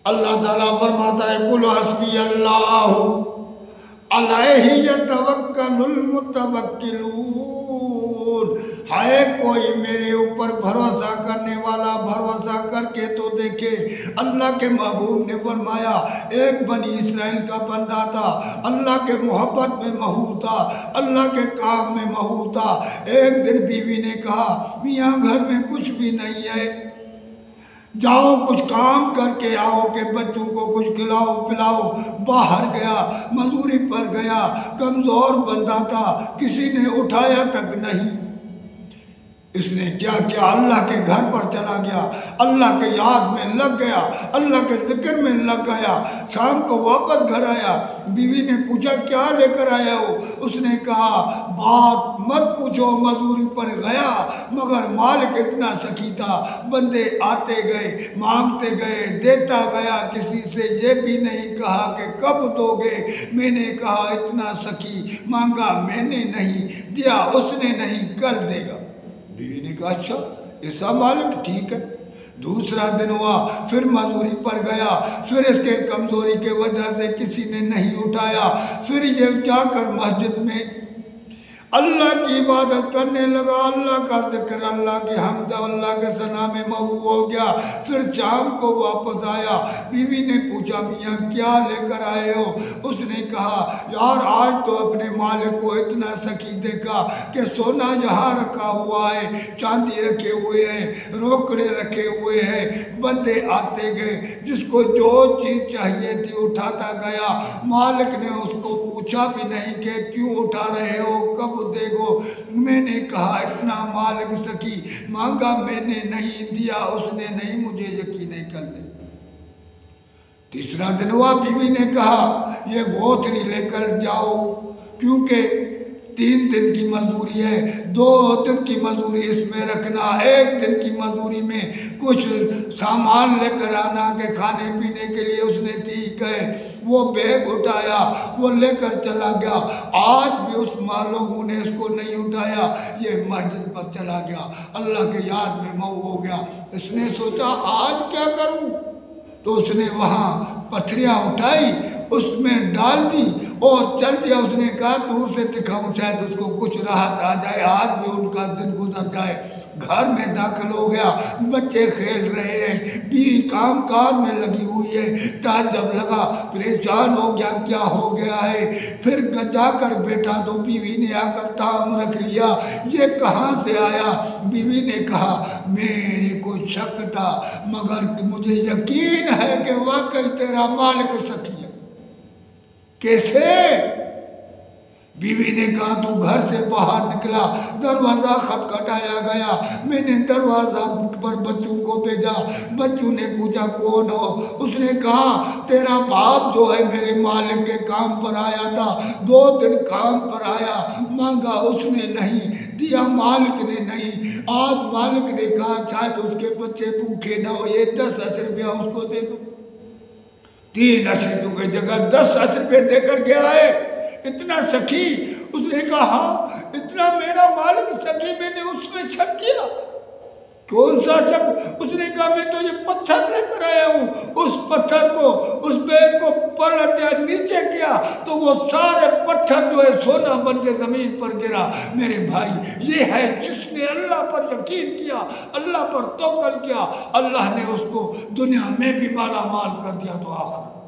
اللہ تعالیٰ فرماتا ہے قُلْ حَسْبِيَ اللَّهُ عَلَيْهِ يَتَوَكَّلُ الْمُتَوَكِّلُونَ۔ ہے کوئی میرے اوپر بھروسہ کرنے والا، بھروسہ کر کے تو دیکھے۔ اللہ کے محبوب نے فرمایا ایک بنی اسرائیل کا بندہ تھا، اللہ کے محبت میں محو تھا، اللہ کے کام میں محو تھا۔ ایک دن بیوی نے کہا میاں گھر میں کچھ بھی نہیں ہے، جاؤ کچھ کام کر کے آؤ کہ بچوں کو کچھ کھلاؤ پلاؤ۔ باہر گیا، مزدوری پر گیا، کمزور بندہ تھا، کسی نے اٹھایا تک نہیں۔ اس نے کیا کیا، اللہ کے گھر پر چلا گیا، اللہ کے یاد میں لگ گیا، اللہ کے ذکر میں لگ گیا۔ شام کو واپس گھر آیا، بیوی نے پوچھا کیا لے کر آیا ہو؟ اس نے کہا بات مت پوچھو، مزدوری پر گیا مگر مالک اتنا سخی تھا، بندے آتے گئے مانگتے گئے، دیتا گیا، کسی سے یہ بھی نہیں کہا کہ کب دو گے۔ میں نے کہا اتنا سخی، مانگا میں نے نہیں دیا، اس نے نہیں کل دے گا۔ بیوی نے کہا اچھا ایسا مالک، ٹھیک ہے۔ دوسرا دن ہوا، پھر مزدوری پر گیا، پھر اس کے کمزوری کے وجہ سے کسی نے نہیں اٹھایا، پھر یہ جا کر مسجد میں اللہ کی عبادت کرنے لگا، اللہ کا ذکر، اللہ کی حمد، اللہ کے ثنا میں محو ہو گیا۔ پھر شام کو واپس آیا، بیوی نے پوچھا میاں کیا لے کر آئے ہو؟ اس نے کہا یار آج تو اپنے مالک کو اتنا سخی دیکھا کہ سونا یہاں رکھا ہوا ہے، چاندی رکھے ہوئے ہیں، روکڑے رکھے ہوئے ہیں، بندے آتے گئے، جس کو جو چیز چاہیے تھی اٹھاتا گیا۔ مالک نے اس کو پوچھا بھی نہیں کہ کیوں اٹھا رہے ہو، کب دے گو؟ میں نے کہا اتنا مالک سخی، مانگا میں نے نہیں دیا، اس نے نہیں، مجھے یقین ہے کل دے۔ تیسرا دن ہوا، بیوی نے کہا یہ گوتھری لے کر جاؤ، کیونکہ 3 دن کی مزدوری ہے، 2 دن کی مزدوری اس میں رکھنا، 1 دن کی مزدوری میں کچھ سامان لے کر آنا کہ کھانے پینے کے لیے۔ اس نے ٹھیک ہے، وہ بیگ اٹھایا، وہ لے کر چلا گیا۔ آج بھی اس لوگوں نے اس کو نہیں اٹھایا، یہ مسجد پر چلا گیا، اللہ کے یاد میں محو ہو گیا۔ اس نے سوچا آج کیا کروں، تو اس نے وہاں پتھریاں اٹھائی، اس میں ڈال دی اور چل دیا۔ اس نے کہا دور سے دکھاؤں شاید اس کو کچھ راحت آ جائے، آج بھی ان کا دن گزر جائے۔ گھر میں داخل ہو گیا، بچے کھیل رہے ہیں، بیوی کام کاج میں لگی ہوئی ہے۔ تعجب لگا، پریشان ہو گیا کیا ہو گیا ہے۔ پھر جا کر بیٹھا تو بیوی نے آ کر طعام رکھ لیا، یہ کہاں سے آیا؟ بیوی نے کہا میرے کو شک تھا مگر مجھے یقین ہے کہ واقعی تیرا مالک سخی ہے۔ کیسے؟ بیوی نے کہا تو گھر سے باہر نکلا، دروازہ کھٹکھٹایا گیا، میں نے دروازہ پر بچوں کو بھیجا، بچوں نے پوچھا کون ہو؟ اس نے کہا تیرا باپ جو ہے میرے مالک کے کام پر آیا تھا، 2 دن کام پر آیا، مانگا اس نے نہیں دیا، مالک نے نہیں۔ آج مالک نے کہا شاید اس کے بچے بھوکے نہ ہو، یہ 10 روپیہ اس کو دے دو۔ 3 روپیوں کی جگہ 10 روپے دے کر گیا ہے، اتنا سخی۔ اس نے کہا ہاں اتنا میرا مالک سخی، میں نے اس میں شک کیا۔ کون سا شک؟ اس نے کہا میں تو یہ پتھر لے کر آیا ہوں، اس پتھر کو، اس بیگ کو پلٹیا، نیچے کیا تو وہ سارے پتھر جو ہے سونا بن کے زمین پر گرا۔ میرے بھائی یہ ہے جس نے اللہ پر یقین کیا، اللہ پر توکل کیا، اللہ نے اس کو دنیا میں بھی مالا مال کر دیا تو آخرت